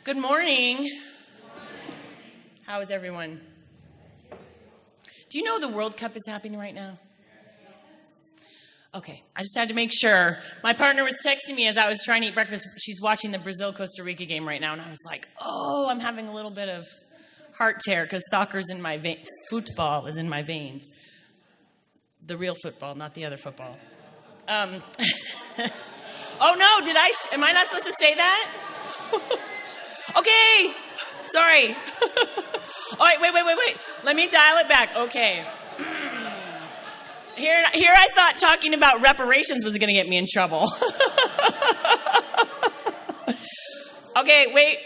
Good morning. How is everyone? Do you know the World Cup is happening right now? Okay, I just had to make sure. My partner was texting me as I was trying to eat breakfast. She's watching the Brazil-Costa Rica game right now, and I was like, oh, I'm having a little bit of heart tear because soccer's in my veins. Football is in my veins. The real football, not the other football. Oh, no, am I not supposed to say that? Okay, sorry. All right, wait. Let me dial it back. Okay. Here I thought talking about reparations was going to get me in trouble. Okay, wait.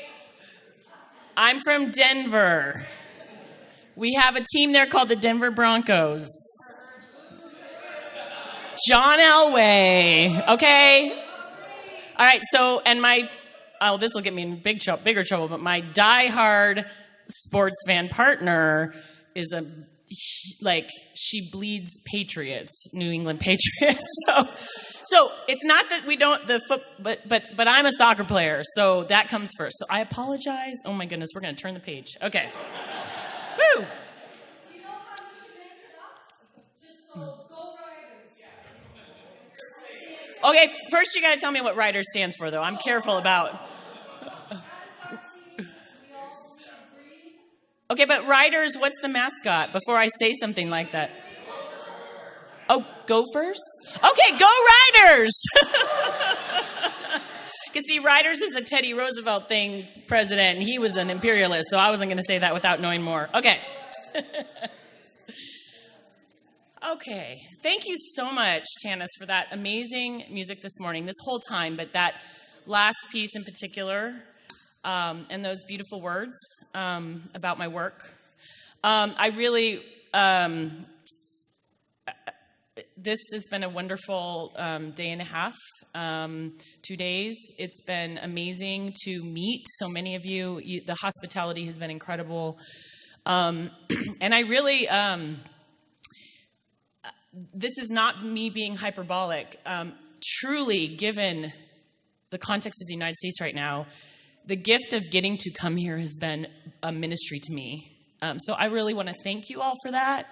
I'm from Denver. We have a team there called the Denver Broncos. John Elway, okay? All right, so, and this will get me in bigger trouble, but my diehard sports fan partner is she bleeds Patriots, New England Patriots. So it's not that we don't, but I'm a soccer player, so that comes first. So I apologize. Oh my goodness, we're going to turn the page. Okay. Woo! Okay, first you got to tell me what RIDER stands for, though. I'm careful about. Okay, but Riders, what's the mascot? Before I say something like that. Oh, Gophers? Okay, go Riders! Because see, Riders is a Teddy Roosevelt president, and he was an imperialist, so I wasn't going to say that without knowing more. Okay. Okay, thank you so much, Tanis, for that amazing music this morning, this whole time, but that last piece in particular, and those beautiful words about my work. I really, this has been a wonderful day and a half, 2 days. It's been amazing to meet so many of you. The hospitality has been incredible. And I really... this is not me being hyperbolic. Truly, given the context of the United States right now, the gift of getting to come here has been a ministry to me. So I really want to thank you all for that.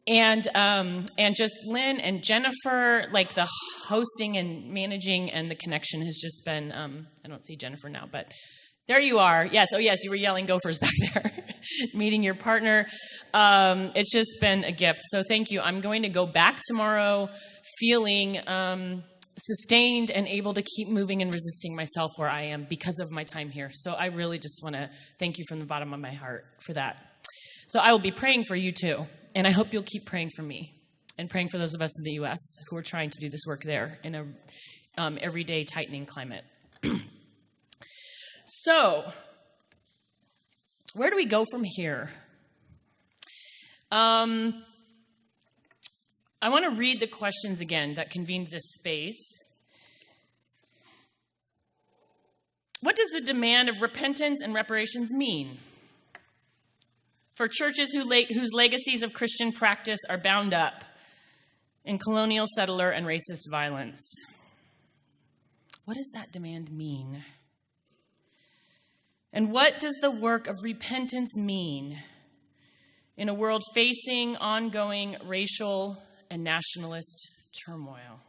And just Lynn and Jennifer, like the hosting and managing and the connection has just been, I don't see Jennifer now, but there you are. Yes. Oh, yes. You were yelling Gophers back there. Meeting your partner. It's just been a gift. So thank you. I'm going to go back tomorrow feeling sustained and able to keep moving and resisting myself where I am because of my time here. So I really just want to thank you from the bottom of my heart for that. So I will be praying for you too. And I hope you'll keep praying for me and praying for those of us in the U.S. who are trying to do this work there in a everyday tightening climate. So, where do we go from here? I want to read the questions again that convened this space. What does the demand of repentance and reparations mean for churches whose legacies of Christian practice are bound up in colonial, settler, and racist violence? What does that demand mean? And what does the work of repentance mean in a world facing ongoing racial and nationalist turmoil?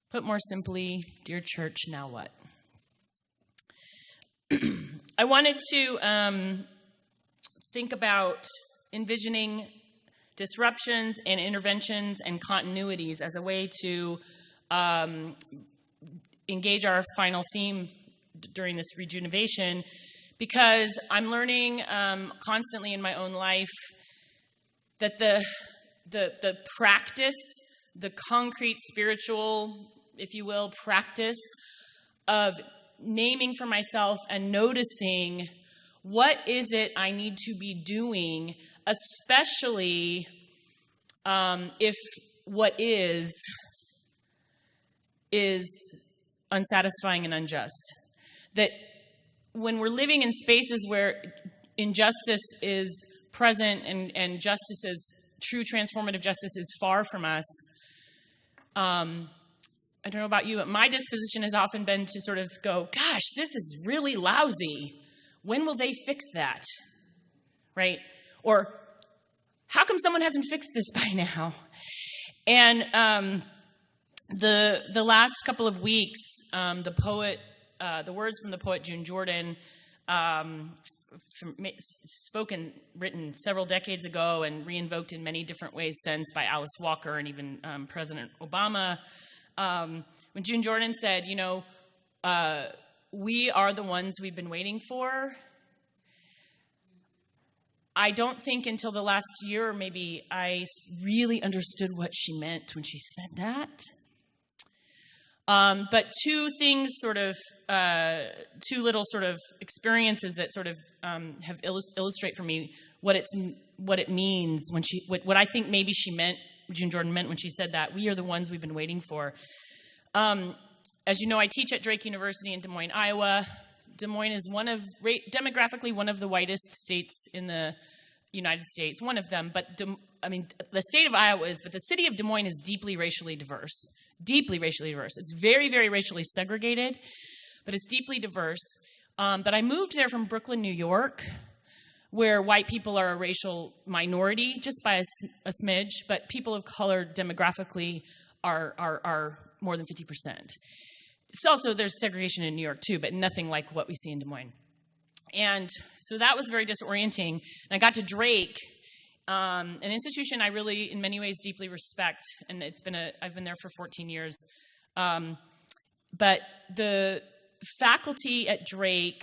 Put more simply, dear church, now what? I wanted to think about envisioning disruptions and interventions and continuities as a way to engage our final theme during this ReJUNEvation, because I'm learning constantly in my own life that the practice, the concrete spiritual, if you will, practice of naming for myself and noticing what is it I need to be doing, especially if what is unsatisfying and unjust. That when we're living in spaces where injustice is present and justice is true transformative justice is far from us, I don't know about you, but my disposition has often been to sort of go, gosh, this is really lousy. When will they fix that? Right? Or, how come someone hasn't fixed this by now? And the last couple of weeks, the words from the poet June Jordan, written several decades ago and reinvoked in many different ways since by Alice Walker and even President Obama. When June Jordan said, we are the ones we've been waiting for, I don't think until the last year or maybe I really understood what she meant when she said that. But two little sort of experiences that sort of have illustrate for me what it means when what I think maybe June Jordan meant when she said that. We are the ones we've been waiting for. As you know, I teach at Drake University in Des Moines, Iowa. Des Moines is demographically one of the whitest states in the United States. One of them, but the state of Iowa is, but the city of Des Moines is deeply racially diverse. Deeply racially diverse. It's very, very racially segregated, but it's deeply diverse. But I moved there from Brooklyn, New York, where white people are a racial minority, just by a smidge, but people of color demographically are more than 50%. It's also, there's segregation in New York too, but nothing like what we see in Des Moines. And so that was very disorienting. And I got to Drake, an institution I really, in many ways, deeply respect, and I've been there for 14 years. But the faculty at Drake,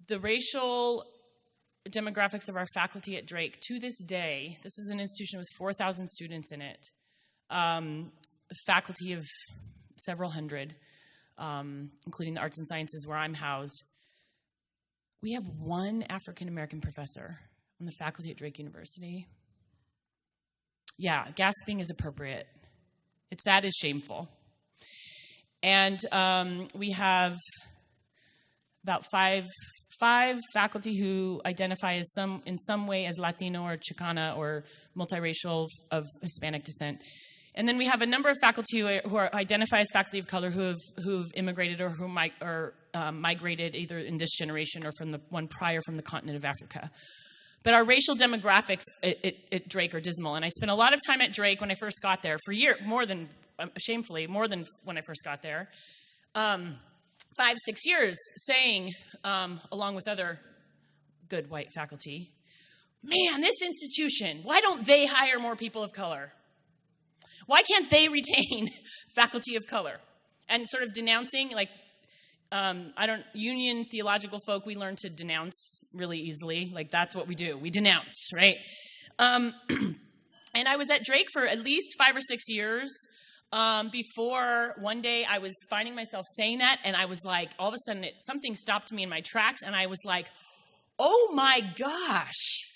the racial demographics of our faculty at Drake, to this day, this is an institution with 4,000 students in it, faculty of several hundred, including the arts and sciences where I'm housed. We have one African-American professor on the faculty at Drake University. Yeah, gasping is appropriate. That is shameful. And we have about five faculty who identify in some way as Latino or Chicana or multiracial of Hispanic descent. And then we have a number of faculty who identify as faculty of color who've immigrated or who migrated either in this generation or from the one prior from the continent of Africa. But our racial demographics at Drake are dismal. And I spent a lot of time at Drake when I first got there, more than when I first got there, 5-6 years, saying, along with other good white faculty, man, this institution, why don't they hire more people of color? Why can't they retain faculty of color? And sort of denouncing, union theological folk, we learn to denounce really easily. That's what we do. We denounce, right? And I was at Drake for at least 5 or 6 years before one day I was finding myself saying that, and I was like, all of a sudden something stopped me in my tracks, and I was like, oh my gosh.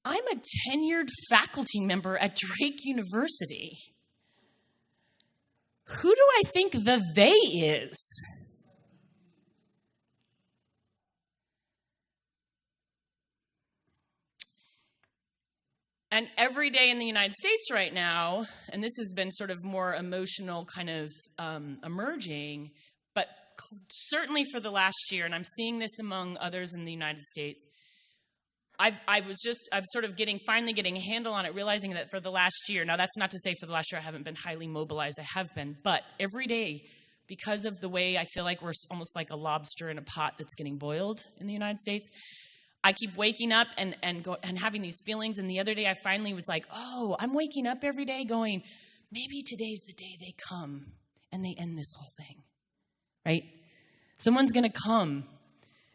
I'm a tenured faculty member at Drake University. Who do I think the they is? And every day in the United States right now, and this has been sort of more emotional kind of emerging, but certainly for the last year, and I'm seeing this among others in the United States, I'm sort of finally getting a handle on it, realizing that for the last year, now that's not to say for the last year I haven't been highly mobilized, I have been, but every day, because of the way I feel like we're almost like a lobster in a pot that's getting boiled in the United States, I keep waking up and having these feelings, and the other day I finally was like, oh, I'm waking up every day going, maybe today's the day they come and they end this whole thing, right? Someone's going to come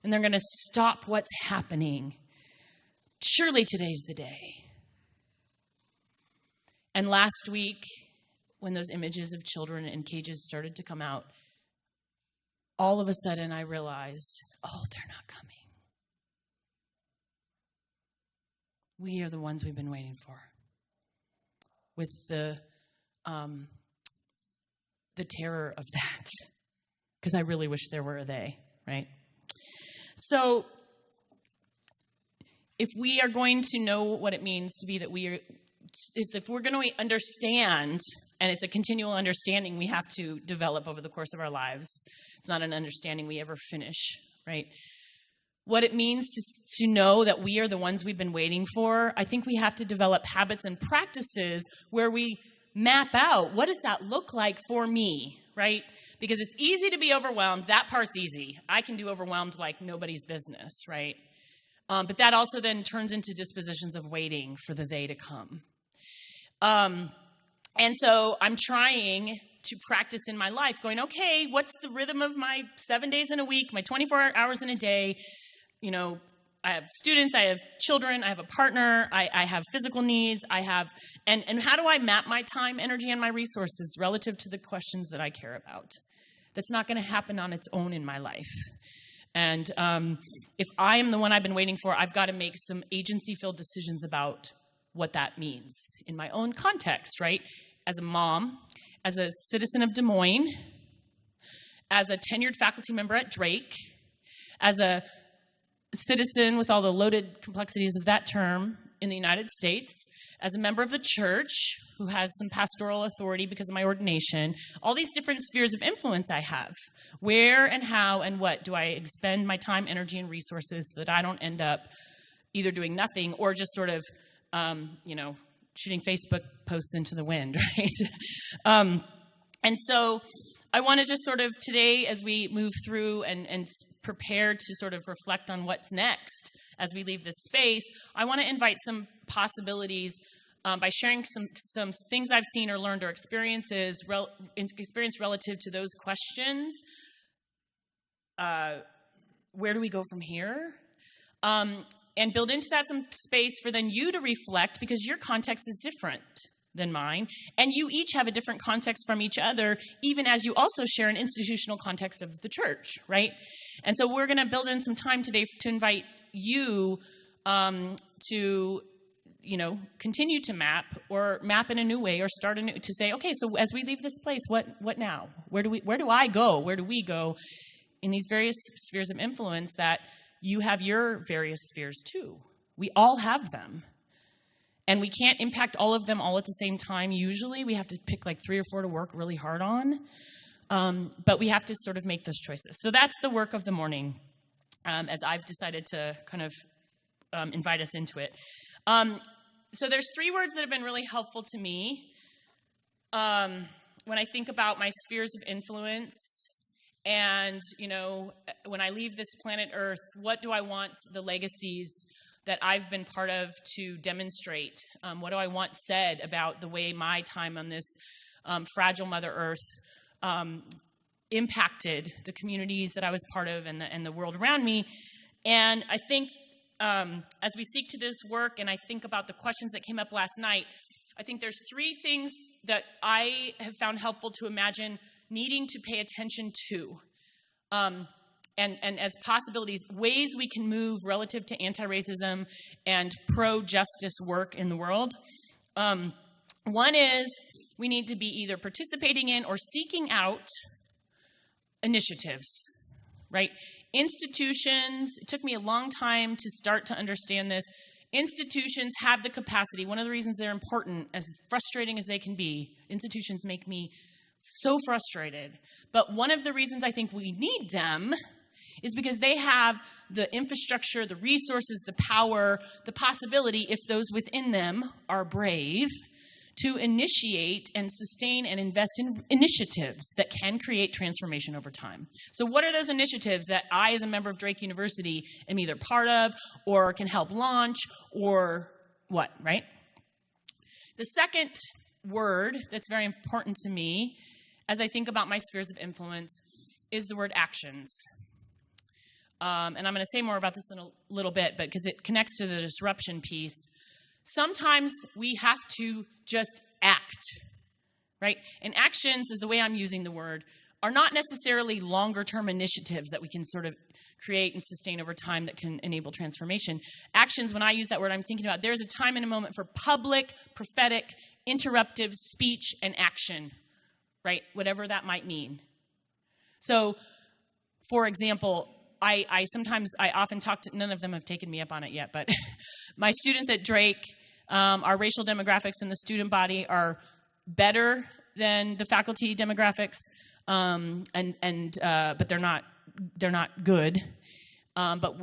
and they're going to stop what's happening. Surely today's the day. And last week, when those images of children in cages started to come out, all of a sudden I realized, oh, they're not coming. We are the ones we've been waiting for. With the terror of that. Because I really wish there were a they, right? So, if we are going to know what it means to be that we if we're going to understand, and it's a continual understanding we have to develop over the course of our lives. It's not an understanding we ever finish, right? What it means to know that we are the ones we've been waiting for, I think we have to develop habits and practices where we map out, what does that look like for me, right? Because it's easy to be overwhelmed. That part's easy. I can do overwhelmed like nobody's business, right? But that also then turns into dispositions of waiting for the they to come. And so I'm trying to practice in my life going, okay, what's the rhythm of my 7 days in a week, my 24 hours in a day? You know, I have students, I have children, I have a partner, I have physical needs, and how do I map my time, energy, and my resources relative to the questions that I care about? That's not going to happen on its own in my life. And if I am the one I've been waiting for, I've got to make some agency-filled decisions about what that means in my own context, right? As a mom, as a citizen of Des Moines, as a tenured faculty member at Drake, as a citizen with all the loaded complexities of that term in the United States, as a member of the church who has some pastoral authority because of my ordination, all these different spheres of influence I have. Where and how and what do I expend my time, energy, and resources so that I don't end up either doing nothing or just sort of, shooting Facebook posts into the wind, right? And so I want to just sort of today, as we move through and prepare to sort of reflect on what's next as we leave this space, I want to invite some possibilities by sharing some things I've seen or learned or experienced relative to those questions. Where do we go from here? And build into that some space for then you to reflect, because your context is different than mine, and you each have a different context from each other, even as you also share an institutional context of the church, right? And so we're going to build in some time today to invite you to, continue to map in a new way, or start to say, okay, so as we leave this place, what now? Where do I go? Where do we go in these various spheres of influence that you have your various spheres too? We all have them. And we can't impact all of them all at the same time. Usually we have to pick like 3 or 4 to work really hard on. But we have to sort of make those choices. So that's the work of the morning, as I've decided to kind of invite us into it. So there's 3 words that have been really helpful to me when I think about my spheres of influence. And, when I leave this planet Earth, what do I want the legacies that I've been part of to demonstrate? What do I want said about the way my time on this fragile Mother Earth impacted the communities that I was part of and the world around me? And I think as we seek to this work, and I think about the questions that came up last night, I think there's 3 things that I have found helpful to imagine needing to pay attention to, and as possibilities, ways we can move relative to anti-racism and pro-justice work in the world. One is we need to be either participating in or seeking out initiatives, right? Institutions, it took me a long time to start to understand this. Institutions have the capacity. One of the reasons they're important, as frustrating as they can be, institutions make me so frustrated. But one of the reasons I think we need them is because they have the infrastructure, the resources, the power, the possibility, if those within them are brave, to initiate and sustain and invest in initiatives that can create transformation over time. So what are those initiatives that I, as a member of Drake University, am either part of or can help launch or what, right? The second word that's very important to me as I think about my spheres of influence is the word actions. And I'm going to say more about this in a little bit, but because it connects to the disruption piece. Sometimes we have to just act, right? And actions, is the way I'm using the word, are not necessarily longer-term initiatives that we can sort of create and sustain over time that can enable transformation. Actions, when I use that word, I'm thinking about there's a time and a moment for public, prophetic, interruptive speech and action, right? Whatever that might mean. So, for example, I often talk to, none of them have taken me up on it yet, but my students at Drake, Our racial demographics in the student body are better than the faculty demographics, but they're not good. But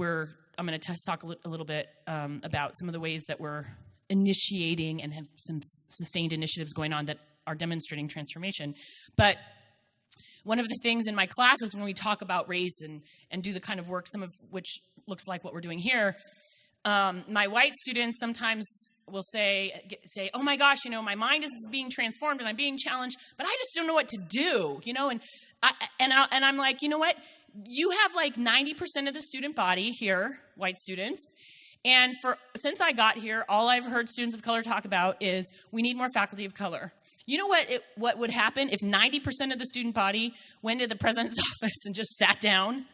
I'm going to talk a little bit about some of the ways that we're initiating and have some sustained initiatives going on that are demonstrating transformation. But one of the things in my classes when we talk about race and do the kind of work, some of which looks like what we're doing here, my white students sometimes will say, oh my gosh, my mind is being transformed and I'm being challenged, but I just don't know what to do, and I'm like, you know what? You have like 90% of the student body here, white students, and since I got here, all I've heard students of color talk about is we need more faculty of color. You know what would happen if 90% of the student body went to the president's office and just sat down?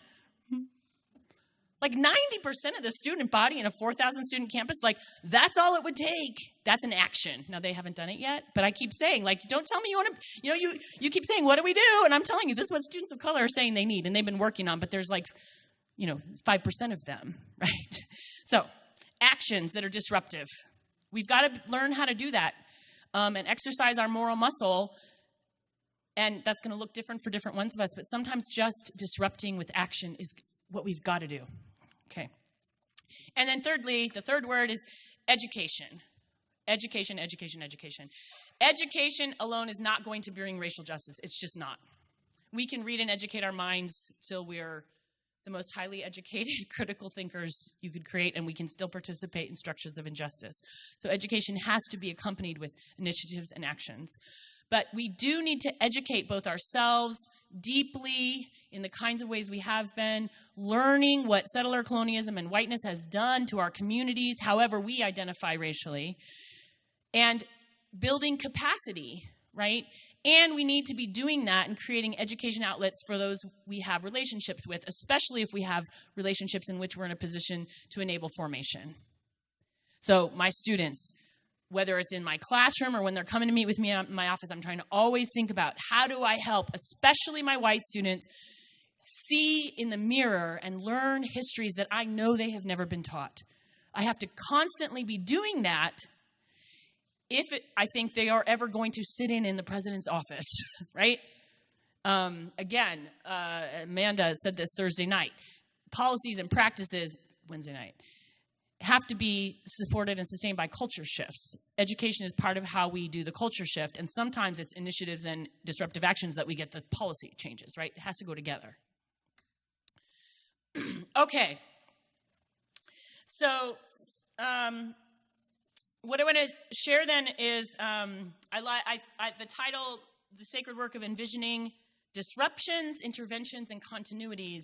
Like 90% of the student body in a 4,000 student campus, like that's all it would take. That's an action. Now they haven't done it yet, but I keep saying, like, don't tell me you want to, you keep saying, what do we do? And I'm telling you, this is what students of color are saying they need, and they've been working on, but there's like, 5% of them, right? So actions that are disruptive. We've got to learn how to do that and exercise our moral muscle. And that's going to look different for different ones of us, but sometimes just disrupting with action is what we've got to do. Okay. And then thirdly, the third word is education. Education, education, education. Education alone is not going to bring racial justice. It's just not. We can read and educate our minds till we're the most highly educated, critical thinkers you could create, and we can still participate in structures of injustice. So education has to be accompanied with initiatives and actions. But we do need to educate both ourselves deeply in the kinds of ways we have been, learning what settler colonialism and whiteness has done to our communities, however we identify racially, and building capacity, right? And we need to be doing that and creating education outlets for those we have relationships with, especially if we have relationships in which we're in a position to enable formation. So my students, whether it's in my classroom or when they're coming to meet with me in my office, I'm trying to always think about how do I help, especially my white students, see in the mirror and learn histories that I know they have never been taught. I have to constantly be doing that I think they are ever going to sit in the president's office, right? Again, Amanda said this Thursday night. Policies and practices, Wednesday night, have to be supported and sustained by culture shifts. Education is part of how we do the culture shift, and sometimes it's initiatives and disruptive actions that we get the policy changes, right? It has to go together. Okay. So, what I want to share then is the title, The Sacred Work of Envisioning Disruptions, Interventions, and Continuities.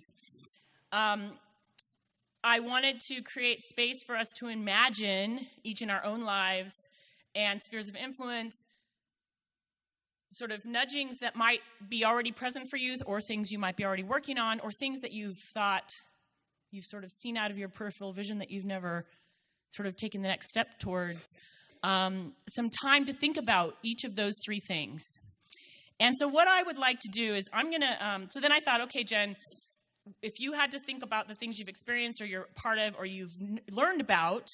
I wanted to create space for us to imagine, each in our own lives and spheres of influence, sort of nudgings that might be already present for youth, or things you might be already working on, or things that you've sort of seen out of your peripheral vision that you've never sort of taken the next step towards. Some time to think about each of those three things. And so what I would like to do is so then I thought, okay, Jen, if you had to think about the things you've experienced or you're part of or you've learned about,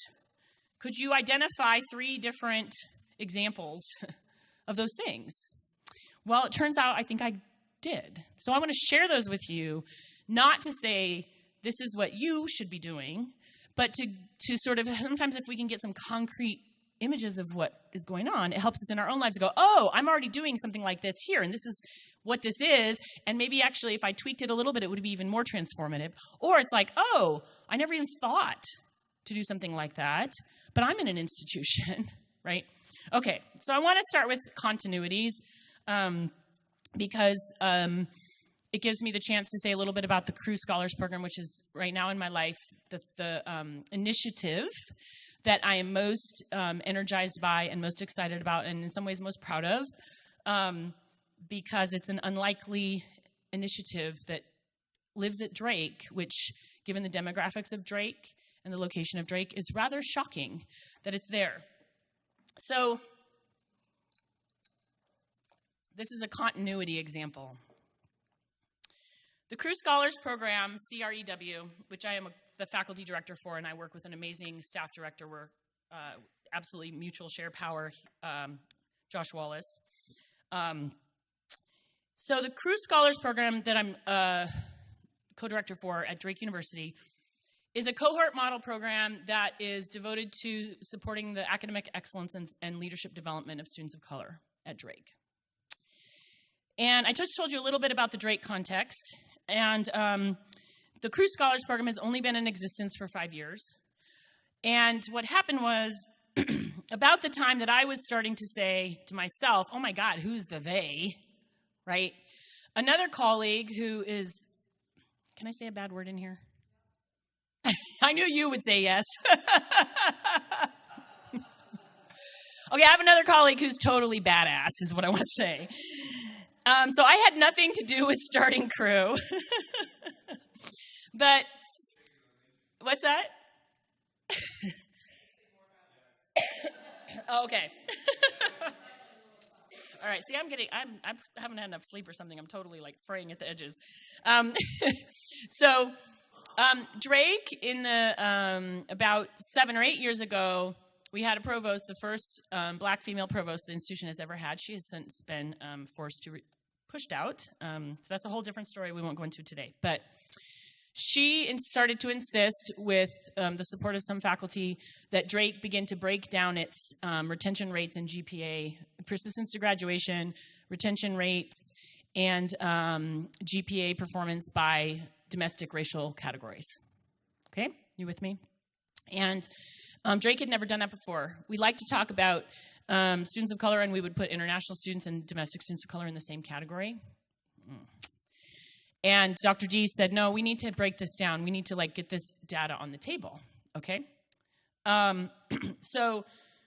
could you identify three different examples of those things? Well, it turns out I think I did. So I want to share those with you, not to say this is what you should be doing, but to sort of, sometimes if we can get some concrete images of what is going on, it helps us in our own lives to go, oh, I'm already doing something like this here, and this is what this is, and maybe actually if I tweaked it a little bit, it would be even more transformative. Or it's like, oh, I never even thought to do something like that, but I'm in an institution, right? Okay, so I want to start with continuities because it gives me the chance to say a little bit about the Cru Scholars Program, which is right now in my life the initiative that I am most energized by and most excited about, and in some ways most proud of, because it's an unlikely initiative that lives at Drake, which, given the demographics of Drake and the location of Drake, is rather shocking that it's there. So this is a continuity example. The Cru Scholars Program, CREW, which I am the faculty director for, and I work with an amazing staff director. We're absolutely mutual share power, Josh Wallace. So the Cruise Scholars Program that I'm co-director for at Drake University is a cohort model program that is devoted to supporting the academic excellence and leadership development of students of color at Drake. And I just told you a little bit about the Drake context. And the Cruise Scholars Program has only been in existence for 5 years. And what happened was, about the time that I was starting to say to myself, oh my God, who's the they, right? Another colleague who is, can I say a bad word in here? I knew you would say yes. Okay, I have another colleague who's totally badass, is what I want to say. So I had nothing to do with starting Crew. But, what's that? Oh, okay. All right, see, I haven't had enough sleep or something. I'm totally, like, fraying at the edges. So, Drake, in the about 7 or 8 years ago, we had a provost, the first black female provost the institution has ever had. She has since been pushed out. So that's a whole different story we won't go into today. But she started to insist, with the support of some faculty, that Drake begin to break down its retention rates and GPA, persistence to graduation, retention rates, and GPA performance by domestic racial categories. Okay, you with me? And Drake had never done that before. We like to talk about students of color, and we would put international students and domestic students of color in the same category. And Dr. D said, no, we need to break this down. We need to get this data on the table, okay? So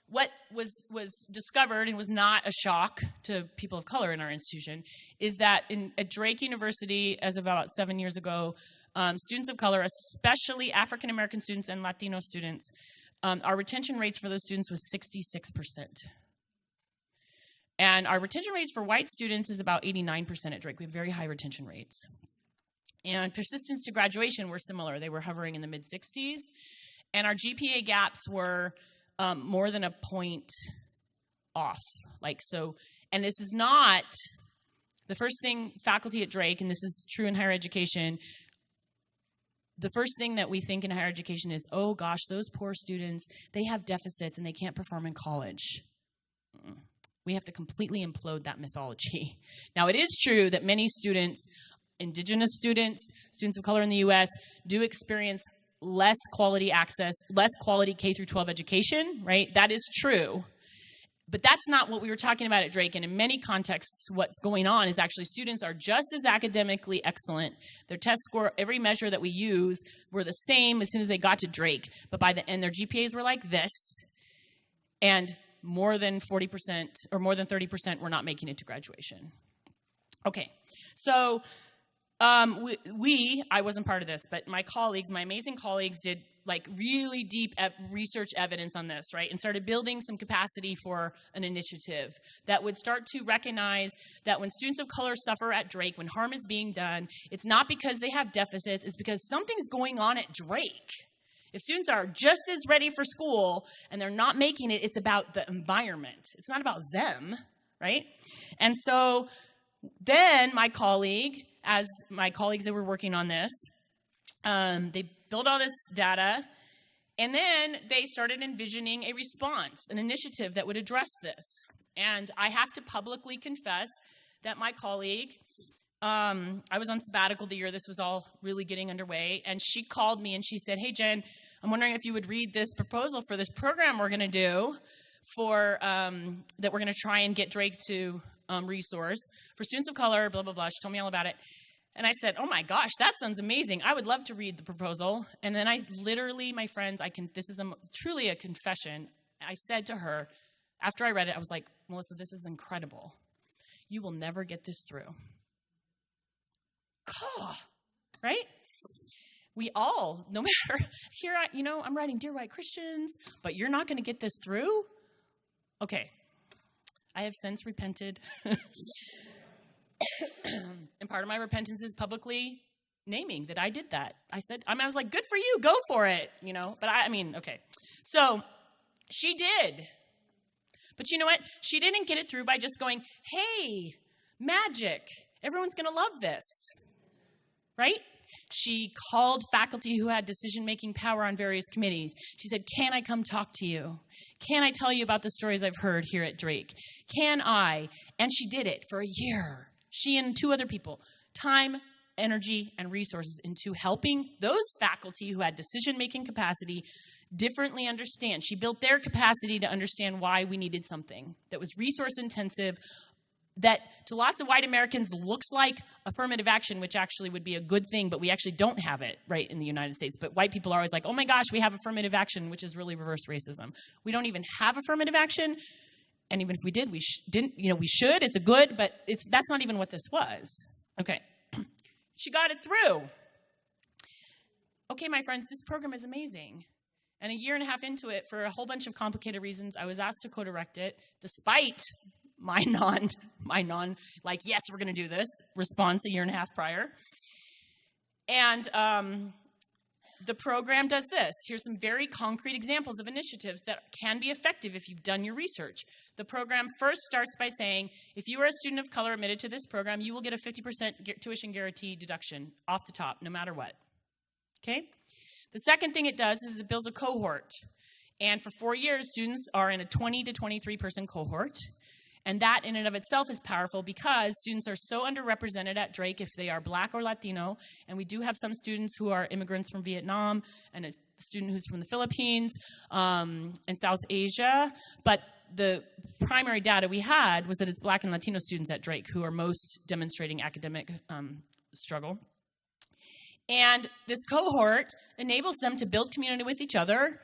what was discovered, and was not a shock to people of color in our institution, is that at Drake University, as of about 7 years ago, students of color, especially African-American students and Latino students, our retention rates for those students was 66%. And our retention rates for white students is about 89% at Drake. We have very high retention rates. And persistence to graduation were similar. They were hovering in the mid-60s. And our GPA gaps were more than a point off. And this is not the first thing faculty at Drake, and this is true in higher education, the first thing that we think in higher education is, oh gosh, those poor students, they have deficits and they can't perform in college. We have to completely implode that mythology. Now, it is true that many students, indigenous students, students of color in the U.S., do experience less quality access, less quality K through 12 education, right? That is true. But that's not what we were talking about at Drake. And in many contexts, what's going on is actually students are just as academically excellent. Their test score, every measure that we use, were the same as soon as they got to Drake. But by the end, their GPAs were like this. And more than 40% or more than 30% were not making it to graduation. Okay, so I wasn't part of this, but my colleagues, my amazing colleagues, did really deep research evidence on this, right? And started building some capacity for an initiative that would start to recognize that when students of color suffer at Drake, when harm is being done, it's not because they have deficits, it's because something's going on at Drake. If students are just as ready for school and they're not making it, it's about the environment. It's not about them, right? And so then my colleagues that were working on this, they built all this data, and then they started envisioning a response, an initiative that would address this. And I have to publicly confess that my colleague, I was on sabbatical the year this was all really getting underway, and she called me and she said, hey, Jen, I'm wondering if you would read this proposal for this program we're going to do for, that we're going to try and get Drake to resource for students of color, blah, blah, blah. She told me all about it. And I said, oh my gosh, that sounds amazing. I would love to read the proposal. And then I literally, my friends, this is truly a confession. I said to her, after I read it, I was like, Melissa, this is incredible. You will never get this through. Right? We all, no matter, I'm writing Dear White Christians, but you're not going to get this through? Okay. I have since repented. And part of my repentance is publicly naming that I did that. I was like, good for you, go for it, but okay. So She did. But you know what? She didn't get it through by just going, hey, magic. Everyone's going to love this. Right? She called faculty who had decision-making power on various committees. She said, can I come talk to you? Can I tell you about the stories I've heard here at Drake? Can I? And she did it for a year. She and 2 other people. Time, energy, and resources into helping those faculty who had decision-making capacity differently understand. She built their capacity to understand why we needed something that was resource-intensive, that to lots of white Americans looks like affirmative action, which actually would be a good thing, but we actually don't have it right in the United States. But white people are always like, oh my gosh, we have affirmative action, which is really reverse racism. We don't even have affirmative action, and even if we did, we didn't. You know, we should. It's a good, but that's not even what this was. Okay, she got it through. Okay, my friends, this program is amazing. And a year and a half into it, for a whole bunch of complicated reasons, I was asked to co-direct it, despite my non, like, yes, we're going to do this, response a year and a half prior. And the program does this. Here's some very concrete examples of initiatives that can be effective if you've done your research. The program first starts by saying, if you are a student of color admitted to this program, you will get a 50% tuition guarantee deduction off the top, no matter what. Okay? The second thing it does is it builds a cohort. And for 4 years, students are in a 20 to 23-person cohort. And that in and of itself is powerful because students are so underrepresented at Drake if they are Black or Latino. And we do have some students who are immigrants from Vietnam and a student who's from the Philippines and South Asia. But the primary data we had was that it's Black and Latino students at Drake who are most demonstrating academic struggle. And this cohort enables them to build community with each other,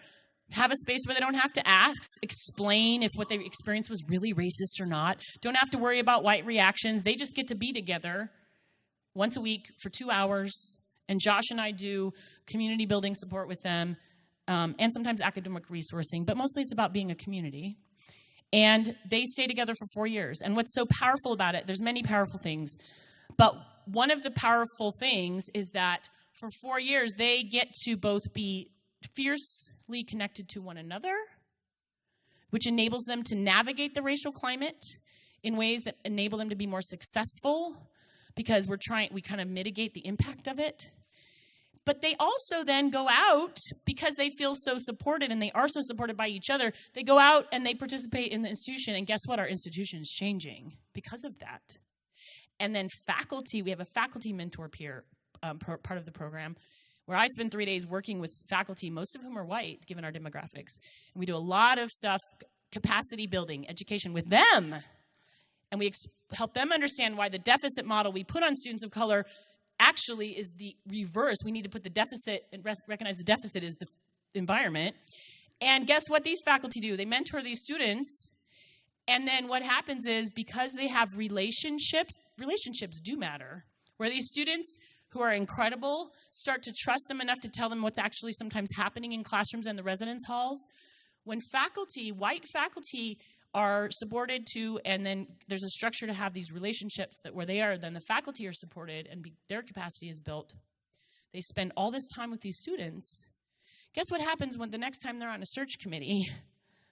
have a space where they don't have to ask, explain if what they experienced was really racist or not, don't have to worry about white reactions. They just get to be together once a week for 2 hours, and Josh and I do community building support with them, and sometimes academic resourcing, but mostly it's about being a community. And they stay together for 4 years. And what's so powerful about it, there's many powerful things, but one of the powerful things is that for 4 years, they get to both be fiercely connected to one another, which enables them to navigate the racial climate in ways that enable them to be more successful because we kind of mitigate the impact of it. But they also then go out because they feel so supported and they are so supported by each other. They go out and they participate in the institution, and guess what? Our institution is changing because of that. And then faculty, we have a faculty mentor peer part of the program where I spend 3 days working with faculty, most of whom are white, given our demographics. And we do a lot of stuff, capacity building, education with them. And we help them understand why the deficit model we put on students of color actually is the reverse. We need to put the deficit and recognize the deficit is the environment. And guess what these faculty do? They mentor these students. And then what happens is because they have relationships do matter, where these students who are incredible start to trust them enough to tell them what's actually sometimes happening in classrooms and the residence halls. When faculty, white faculty, are supported to, and then there's a structure to have these relationships that where they are, then the faculty are supported and their capacity is built. They spend all this time with these students. Guess what happens when the next time they're on a search committee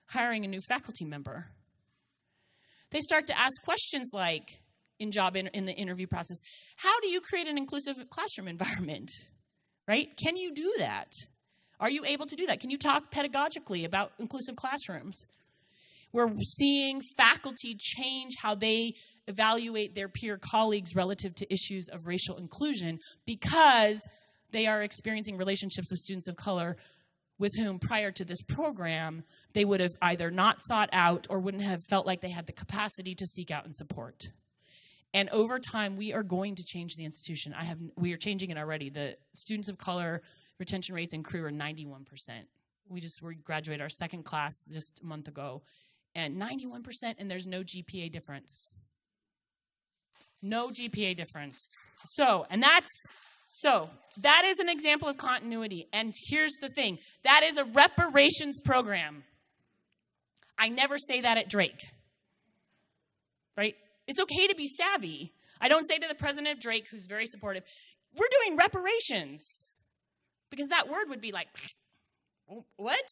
hiring a new faculty member? They start to ask questions like, in the interview process, how do you create an inclusive classroom environment, right? Can you do that? Are you able to do that? Can you talk pedagogically about inclusive classrooms? We're seeing faculty change how they evaluate their peer colleagues relative to issues of racial inclusion because they are experiencing relationships with students of color with whom prior to this program, they would have either not sought out or wouldn't have felt like they had the capacity to seek out and support. And over time, we are going to change the institution. We are changing it already. The students of color retention rates in Crew are 91%. We graduated our second class just a month ago, and 91%, and there's no GPA difference. No GPA difference. So that is an example of continuity. And here's the thing. That is a reparations program. I never say that at Drake. Right? It's okay to be savvy. I don't say to the president of Drake, who's very supportive, we're doing reparations. Because that word would be like, what?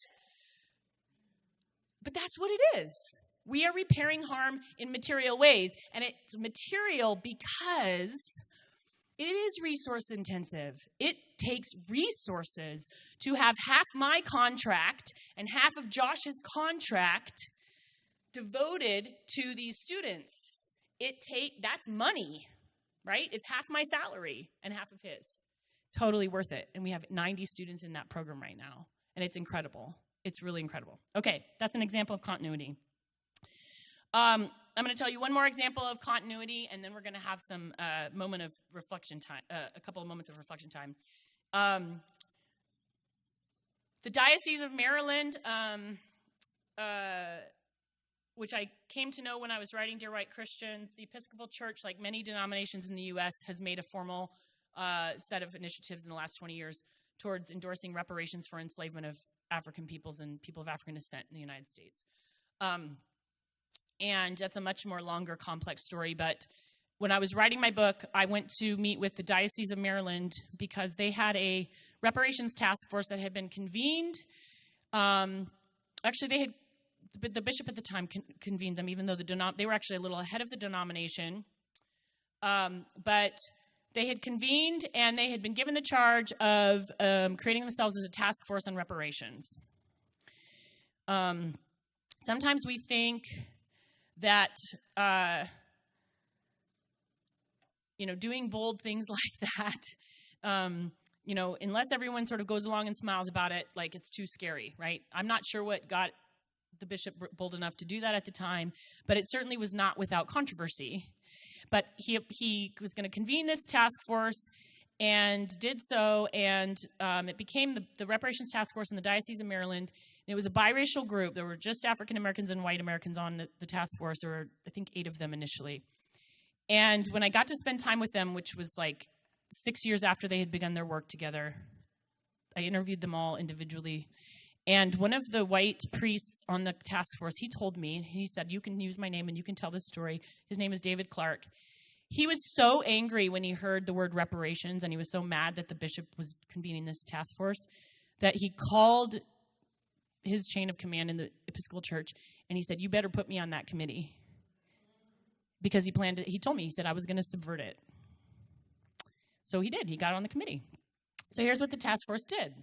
But that's what it is. We are repairing harm in material ways. And it's material because it is resource intensive. It takes resources to have half my contract and half of Josh's contract devoted to these students. That's money, right? It's half my salary and half of his. Totally worth it. And we have 90 students in that program right now. And it's incredible. It's really incredible. Okay, that's an example of continuity. I'm going to tell you one more example of continuity, and then we're going to have some moment of reflection time, a couple of moments of reflection time. The Diocese of Maryland, which I came to know when I was writing Dear White Christians, the Episcopal Church, like many denominations in the U.S., has made a formal set of initiatives in the last 20 years towards endorsing reparations for enslavement of African peoples and people of African descent in the United States. And that's a much more longer, complex story. But when I was writing my book, I went to meet with the Diocese of Maryland because they had a reparations task force that had been convened. Actually, the bishop at the time convened them, even though they were actually a little ahead of the denomination. But they had convened, and they had been given the charge of creating themselves as a task force on reparations. Sometimes we think that, doing bold things like that, unless everyone sort of goes along and smiles about it, like it's too scary, right? I'm not sure what got the bishop bold enough to do that at the time, but it certainly was not without controversy. But he was going to convene this task force and did so, and it became the Reparations Task Force in the Diocese of Maryland. It was a biracial group. There were just African Americans and white Americans on the task force. There were, I think, 8 of them initially. And when I got to spend time with them, which was like 6 years after they had begun their work together, I interviewed them all individually. And one of the white priests on the task force, he told me, he said, you can use my name and you can tell this story. His name is David Clark. He was so angry when he heard the word reparations, and he was so mad that the bishop was convening this task force, that he called his chain of command in the Episcopal Church, and he said, you better put me on that committee. Because he told me, he said, I was going to subvert it. So he did. He got on the committee. So here's what the task force did.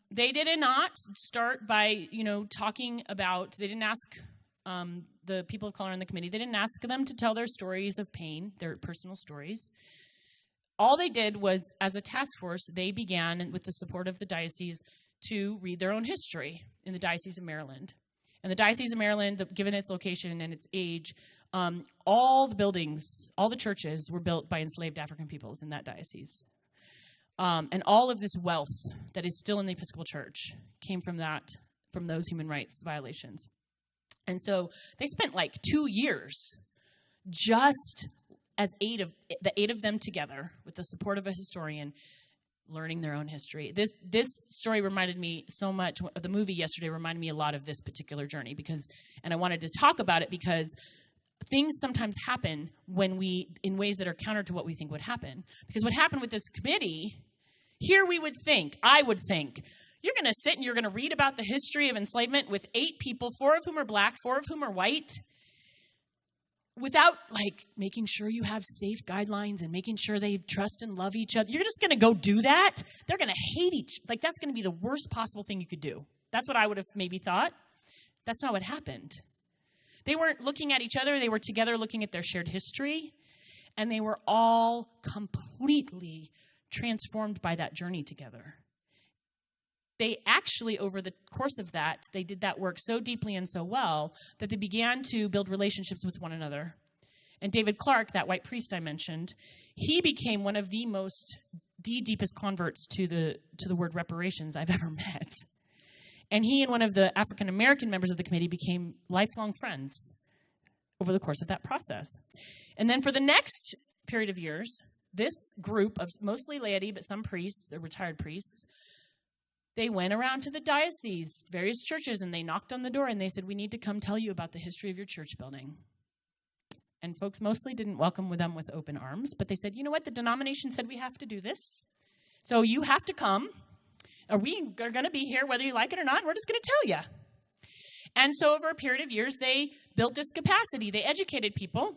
They did not start by, talking about, they didn't ask the people of color on the committee, they didn't ask them to tell their stories of pain, their personal stories. All they did was, as a task force, they began, with the support of the diocese, to read their own history in the Diocese of Maryland. And the Diocese of Maryland, given its location and its age, all the buildings, all the churches were built by enslaved African peoples in that diocese. And all of this wealth that is still in the Episcopal Church came from those human rights violations. And so they spent like 2 years just as the 8 of them together with the support of a historian learning their own history. This story reminded me so much, the movie yesterday reminded me a lot of this particular journey and I wanted to talk about it because things sometimes happen in ways that are counter to what we think would happen. Because what happened with this committee, here I would think, you're going to sit and you're going to read about the history of enslavement with 8 people, 4 of whom are black, 4 of whom are white, without making sure you have safe guidelines and making sure they trust and love each other. You're just going to go do that? They're going to hate that's going to be the worst possible thing you could do. That's what I would have maybe thought. That's not what happened. They weren't looking at each other. They were together looking at their shared history, and they were all completely transformed by that journey together. They actually, over the course of that, they did that work so deeply and so well that they began to build relationships with one another. And David Clark, that white priest I mentioned, he became one of the deepest converts to the word reparations I've ever met. And he and one of the African American members of the committee became lifelong friends over the course of that process. And then for the next period of years, this group of mostly laity, but some priests or retired priests, they went around to the diocese, various churches, and they knocked on the door and they said, we need to come tell you about the history of your church building. And folks mostly didn't welcome them with open arms, but they said, you know what, the denomination said we have to do this. So you have to come. We are going to be here whether you like it or not, and we're just going to tell you. And so over a period of years, they built this capacity. They educated people.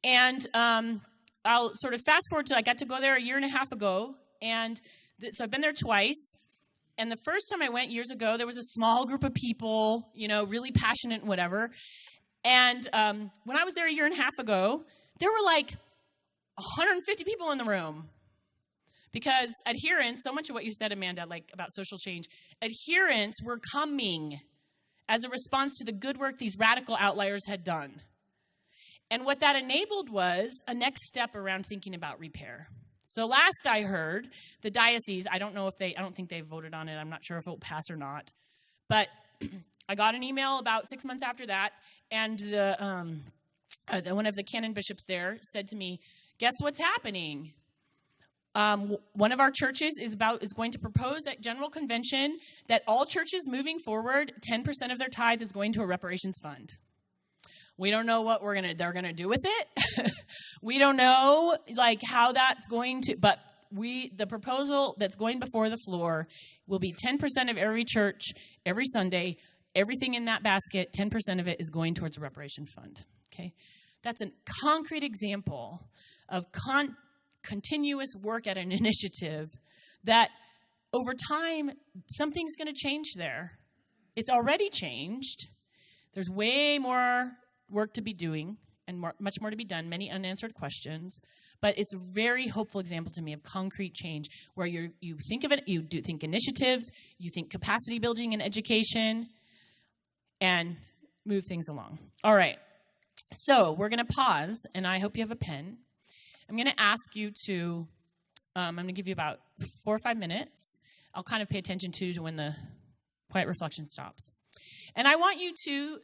And I'll sort of fast forward to I got to go there a year and a half ago. And so I've been there twice. And the first time I went years ago, there was a small group of people, really passionate and whatever. And when I was there a year and a half ago, there were like 150 people in the room. Because adherents, so much of what you said, Amanda, like about social change, adherents were coming as a response to the good work these radical outliers had done. And what that enabled was a next step around thinking about repair. So last I heard, the diocese, I don't think they voted on it. I'm not sure if it will pass or not. But I got an email about 6 months after that, and one of the canon bishops there said to me, guess what's happening? One of our churches is going to propose at General Convention that all churches moving forward, 10% of their tithe is going to a reparations fund. We don't know what they're going to do with it. We don't know how that's going to, but the proposal that's going before the floor will be 10% of every church, every Sunday, everything in that basket, 10% of it is going towards a reparation fund. Okay? That's a concrete example of continuous work at an initiative that over time, something's going to change there. It's already changed. There's way more work to be doing and much more to be done, many unanswered questions. But it's a very hopeful example to me of concrete change where you think of it, you do think initiatives, you think capacity building and education, and move things along. All right. So we're going to pause, and I hope you have a pen. I'm going to ask you to, I'm going to give you about 4 or 5 minutes. I'll kind of pay attention to when the quiet reflection stops. And I want you to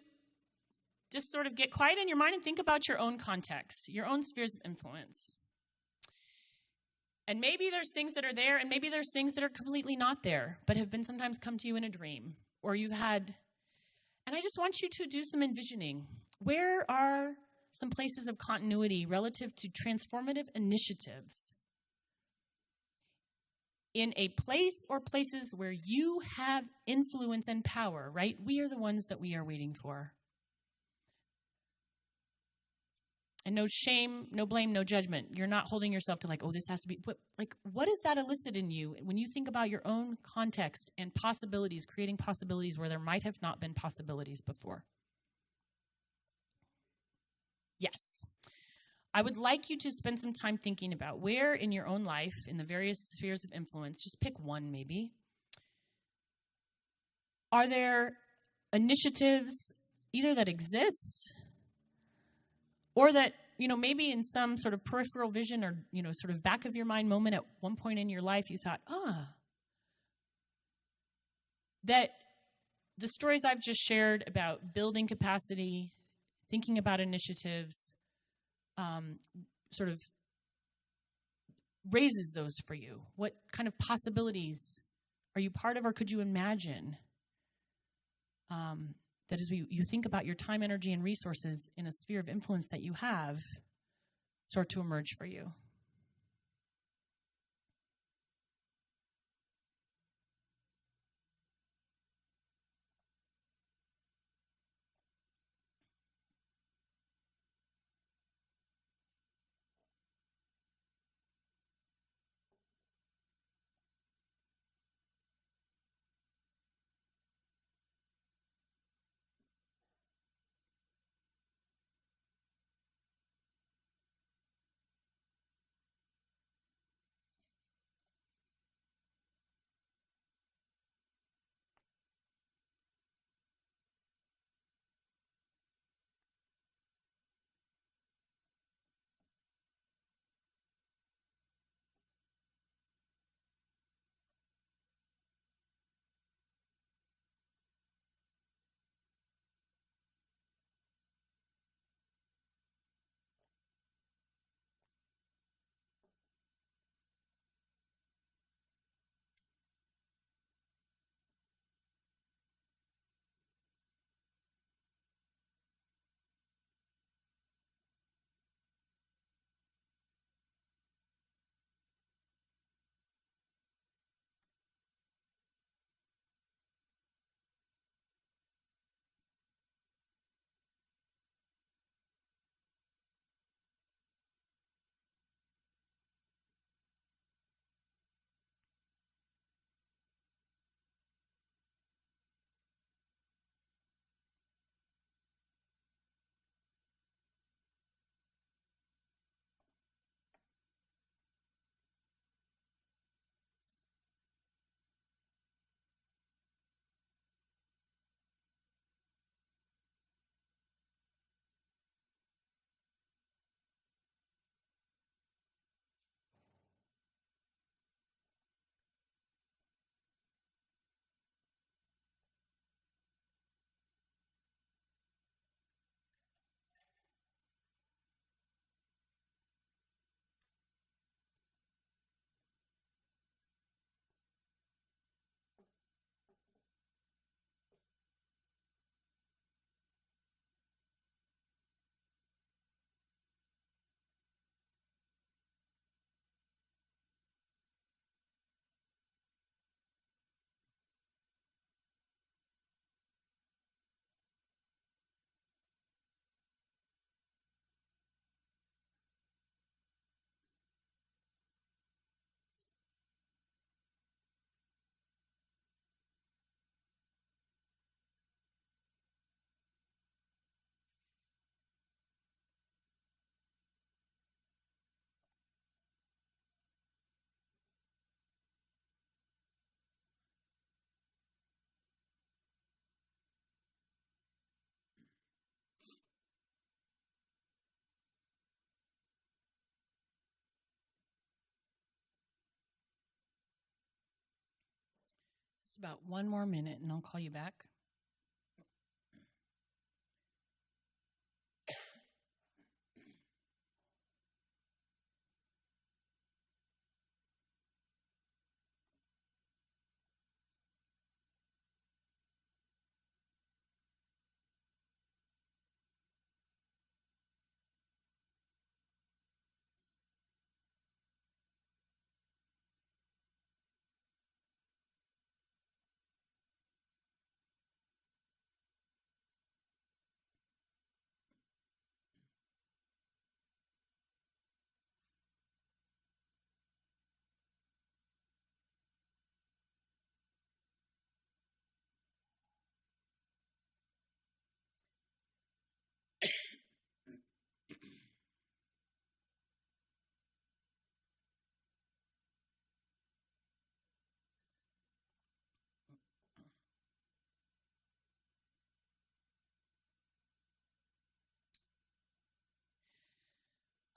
just sort of get quiet in your mind and think about your own context, your own spheres of influence. And maybe there's things that are there, and maybe there's things that are completely not there, but have been sometimes come to you in a dream, or you've had, and I just want you to do some envisioning. Where are some places of continuity relative to transformative initiatives in a place or places where you have influence and power, right? We are the ones that we are waiting for. And no shame, no blame, no judgment. You're not holding yourself to this has to be, but what does that elicit in you when you think about your own context and possibilities, creating possibilities where there might have not been possibilities before? Yes. I would like you to spend some time thinking about where in your own life, in the various spheres of influence, just pick one maybe. Are there initiatives either that exist or that, maybe in some sort of peripheral vision or, sort of back of your mind moment at one point in your life, you thought, that the stories I've just shared about building capacity, thinking about initiatives, sort of raises those for you. What kind of possibilities are you part of, or could you imagine? That as you think about your time, energy, and resources in a sphere of influence that you have, start to emerge for you. It's about one more minute, and I'll call you back.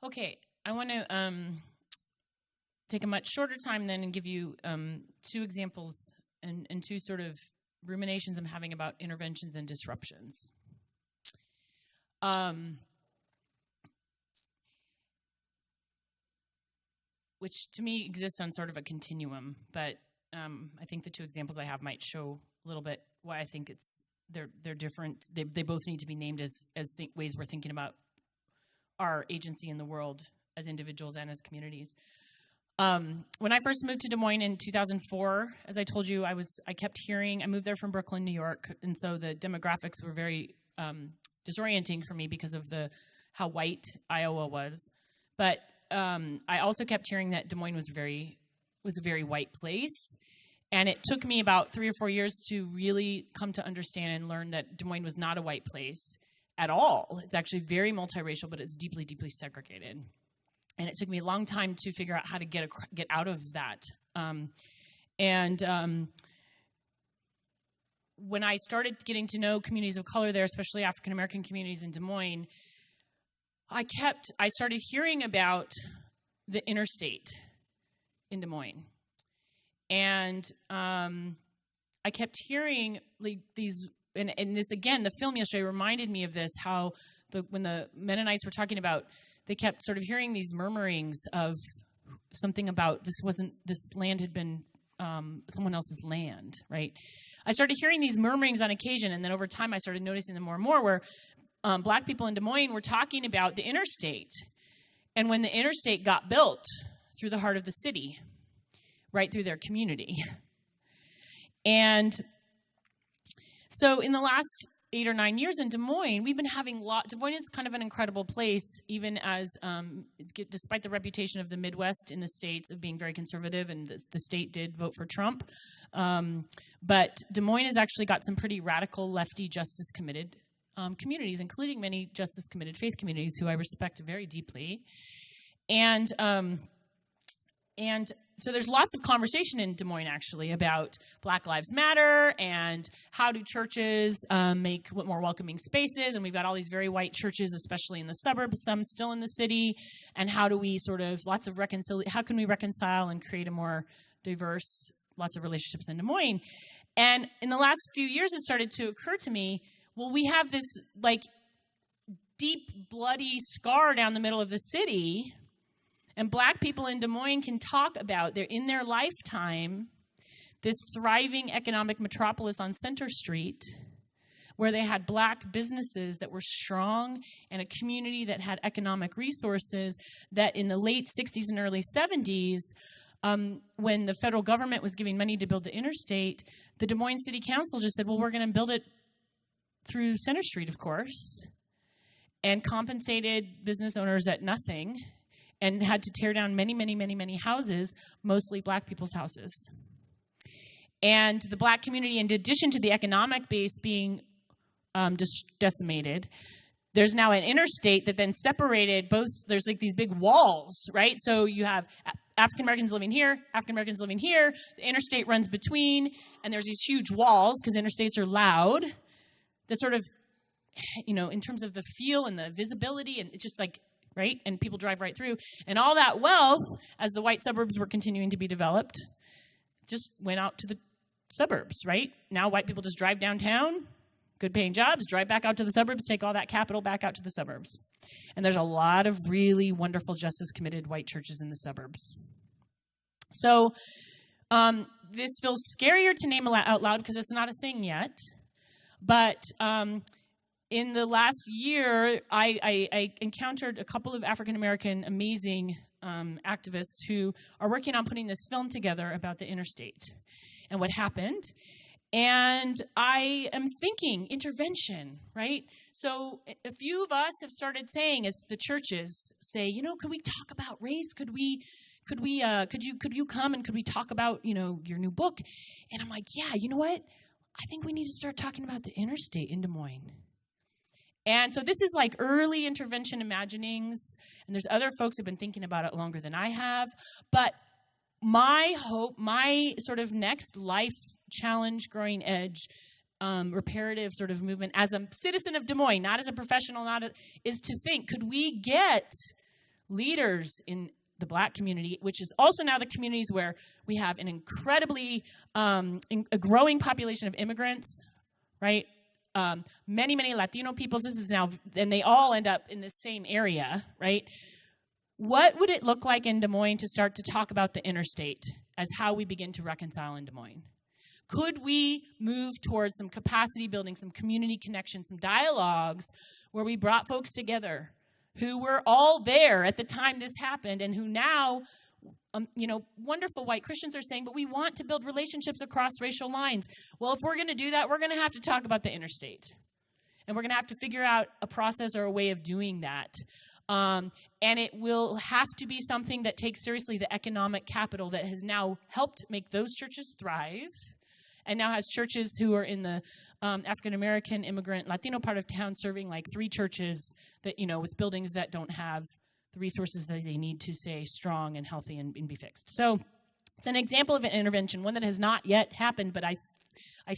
Okay, I want to take a much shorter time then and give you two examples and two sort of ruminations I'm having about interventions and disruptions. Which to me exists on sort of a continuum, but I think the two examples I have might show a little bit why I think they're different. They both need to be named as ways we're thinking about our agency in the world as individuals and as communities. When I first moved to Des Moines in 2004, as I told you, I moved there from Brooklyn, New York, and so the demographics were very disorienting for me because of how white Iowa was. But I also kept hearing that Des Moines was a very white place, and it took me about 3 or 4 years to really come to understand and learn that Des Moines was not a white place at all. It's actually very multiracial, but it's deeply, deeply segregated. And it took me a long time to figure out how to get out of that. When I started getting to know communities of color there, especially African American communities in Des Moines, I started hearing about the interstate in Des Moines. And I kept hearing like these. And this, again, the film yesterday reminded me of this, how when the Mennonites were talking about, they kept sort of hearing these murmurings of something about this land had been someone else's land, right? I started hearing these murmurings on occasion, and then over time I started noticing them more and more, where black people in Des Moines were talking about the interstate. And when the interstate got built through the heart of the city, right through their community. And so in the last 8 or 9 years in Des Moines, we've been having Des Moines is kind of an incredible place, even as, despite the reputation of the Midwest in the States of being very conservative, and the state did vote for Trump. But Des Moines has actually got some pretty radical, lefty, justice-committed communities, including many justice-committed faith communities who I respect very deeply. And so there's lots of conversation in Des Moines, actually, about Black Lives Matter and how do churches make more welcoming spaces. And we've got all these very white churches, especially in the suburbs, some still in the city. And how do we how can we reconcile and create a more diverse, lots of relationships in Des Moines? And in the last few years, it started to occur to me, well, we have this like deep, bloody scar down the middle of the city. And black people in Des Moines can talk about, in their lifetime, this thriving economic metropolis on Center Street, where they had black businesses that were strong and a community that had economic resources, that in the late 60s and early 70s, when the federal government was giving money to build the interstate, the Des Moines City Council just said, well, we're going to build it through Center Street, of course, and compensated business owners at nothing, and had to tear down many, many, many, many houses, mostly black people's houses. And the black community, in addition to the economic base being decimated, there's now an interstate that then separated both. There's like these big walls, right? So you have African Americans living here, African Americans living here. The interstate runs between, and there's these huge walls because interstates are loud. That sort of, in terms of the feel and the visibility, and it's just like, right? And people drive right through. And all that wealth, as the white suburbs were continuing to be developed, just went out to the suburbs, right? Now white people just drive downtown, good paying jobs, drive back out to the suburbs, take all that capital back out to the suburbs. And there's a lot of really wonderful justice-committed white churches in the suburbs. So this feels scarier to name out loud because it's not a thing yet. But in the last year, I encountered a couple of African-American amazing activists who are working on putting this film together about the interstate and what happened. And I am thinking intervention, right? So a few of us have started saying, as the churches say, could we talk about race? Could you come and could we talk about, your new book? And I'm like, yeah, you know what? I think we need to start talking about the interstate in Des Moines. And so this is like early intervention imaginings, and there's other folks who have been thinking about it longer than I have. But my hope, my sort of next life challenge, growing edge, reparative sort of movement as a citizen of Des Moines, not as a professional, is to think, could we get leaders in the Black community, which is also now the communities where we have an incredibly a growing population of immigrants, right? Many, many Latino peoples. This is now, and they all end up in the same area, right? What would it look like in Des Moines to start to talk about the interstate as how we begin to reconcile in Des Moines? Could we move towards some capacity building, some community connection, some dialogues where we brought folks together who were all there at the time this happened and who now, wonderful white Christians are saying, but we want to build relationships across racial lines. Well, if we're going to do that, we're going to have to talk about the interstate. And we're going to have to figure out a process or a way of doing that. And it will have to be something that takes seriously the economic capital that has now helped make those churches thrive and now has churches who are in the African-American, immigrant, Latino part of town serving like 3 churches that, with buildings that don't have the resources that they need to stay strong and healthy and be fixed. So it's an example of an intervention, one that has not yet happened, but I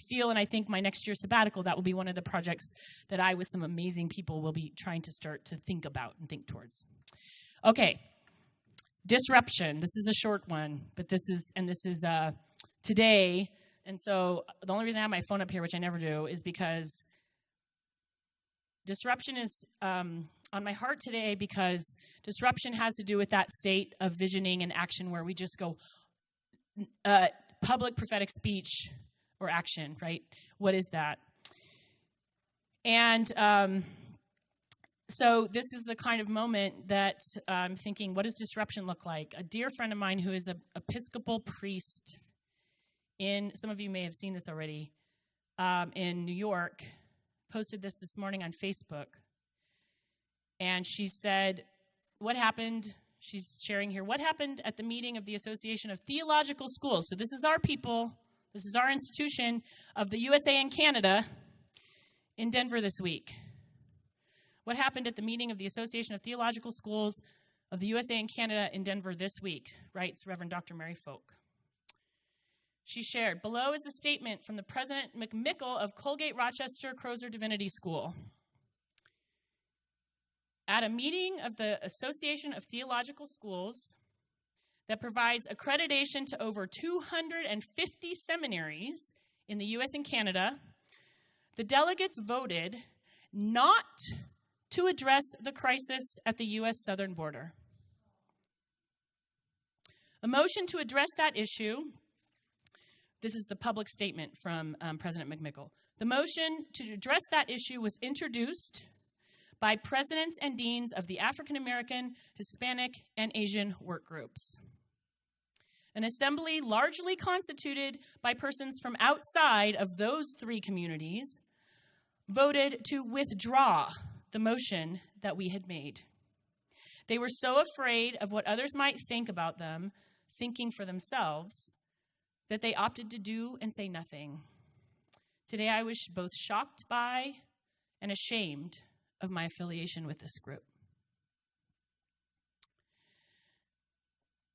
feel and I think my next year's sabbatical, that will be one of the projects that I, with some amazing people, will be trying to start to think about and think towards. Okay, disruption. This is a short one, but this is today. And so the only reason I have my phone up here, which I never do, is because disruption is on my heart today, because disruption has to do with that state of visioning and action where we just go public prophetic speech or action, right? What is that? And so this is the kind of moment that I'm thinking, what does disruption look like? A dear friend of mine who is an Episcopal priest some of you may have seen this already, in New York, posted this morning on Facebook. And she said, what happened? She's sharing here, what happened at the meeting of the Association of Theological Schools? So this is our people, this is our institution of the USA and Canada in Denver this week. What happened at the meeting of the Association of Theological Schools of the USA and Canada in Denver this week, writes Reverend Dr. Mary Folk. She shared, below is a statement from the President McMickle of Colgate Rochester Crozer Divinity School. At a meeting of the Association of Theological Schools that provides accreditation to over 250 seminaries in the U.S. and Canada, the delegates voted not to address the crisis at the U.S. southern border. A motion to address that issue. This is the public statement from President McMickle. The motion to address that issue was introduced by presidents and deans of the African American, Hispanic, and Asian work groups. An assembly largely constituted by persons from outside of those 3 communities voted to withdraw the motion that we had made. They were so afraid of what others might think about them, thinking for themselves, that they opted to do and say nothing. Today I was both shocked by and ashamed of my affiliation with this group.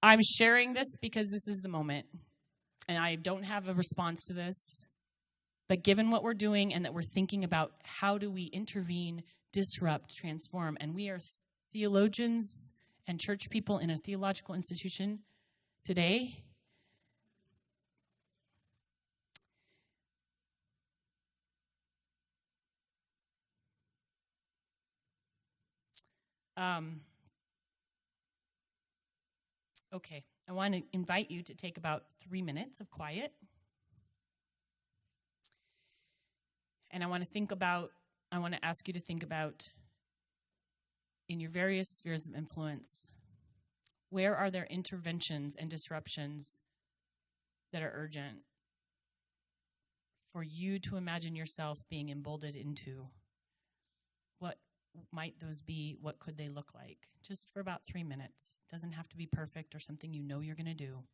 I'm sharing this because this is the moment, and I don't have a response to this, but given what we're doing and that we're thinking about how do we intervene, disrupt, transform, and we are theologians and church people in a theological institution today, Okay, I want to invite you to take about 3 minutes of quiet. And I want to ask you to think about, in your various spheres of influence, where are there interventions and disruptions that are urgent for you to imagine yourself being emboldened into? What might those be? What could they look like? Just for about 3 minutes. It doesn't have to be perfect or something you know you're going to do.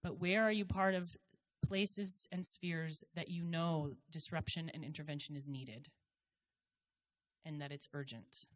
But where are you part of places and spheres that you know disruption and intervention is needed and that it's urgent?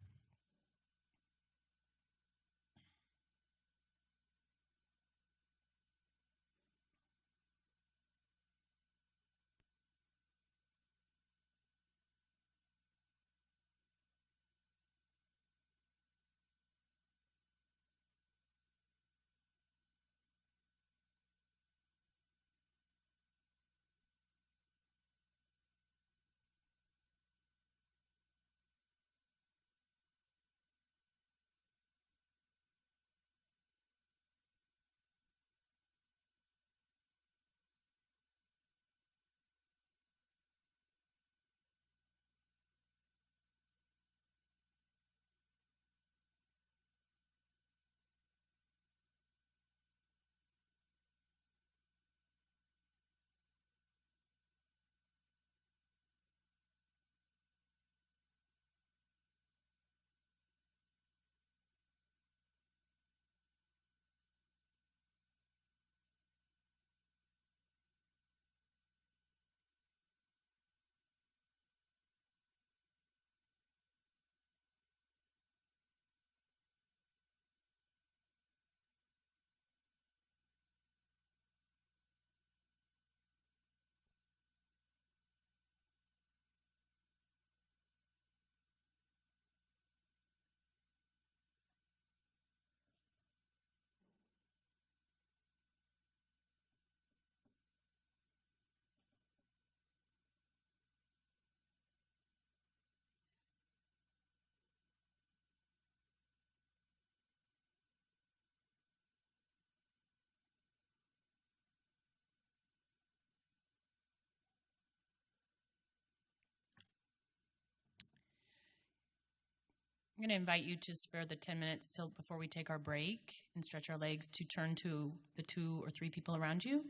I'm going to invite you to spare the 10 minutes till before we take our break and stretch our legs to turn to the 2 or 3 people around you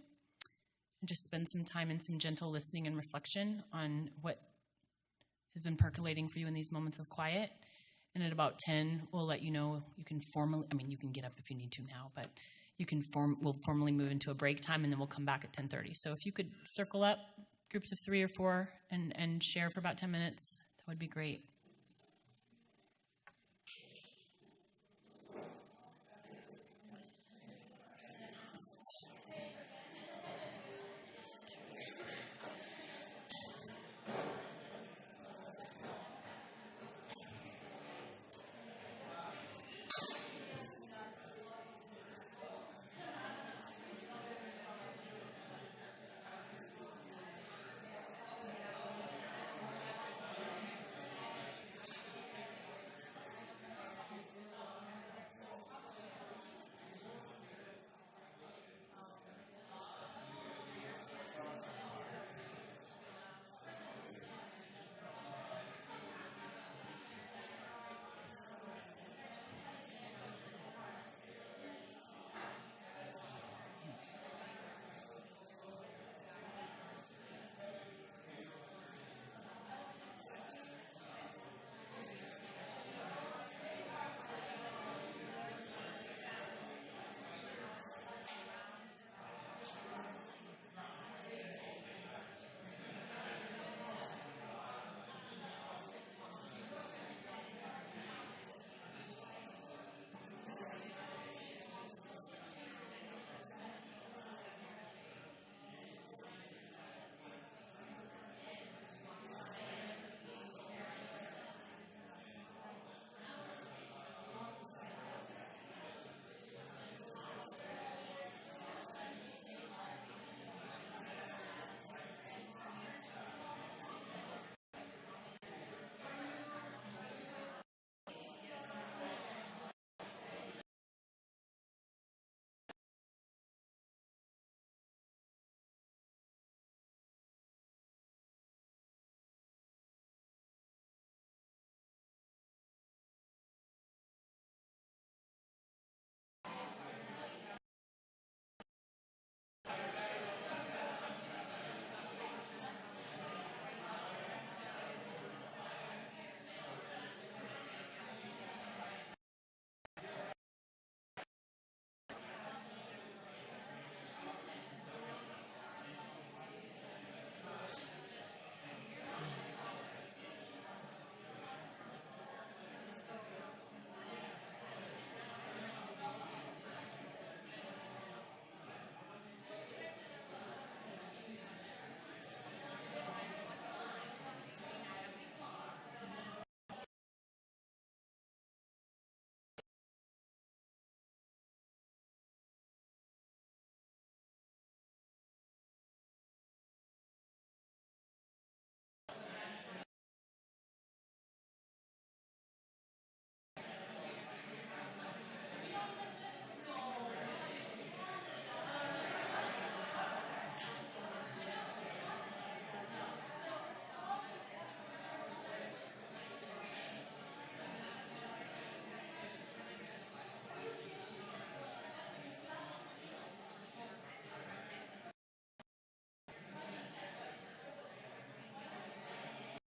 and just spend some time in some gentle listening and reflection on what has been percolating for you in these moments of quiet. And at about 10, we'll let you know you can you can get up if you need to now, but we'll formally move into a break time, and then we'll come back at 10:30. So if you could circle up groups of 3 or 4 and share for about 10 minutes, that would be great.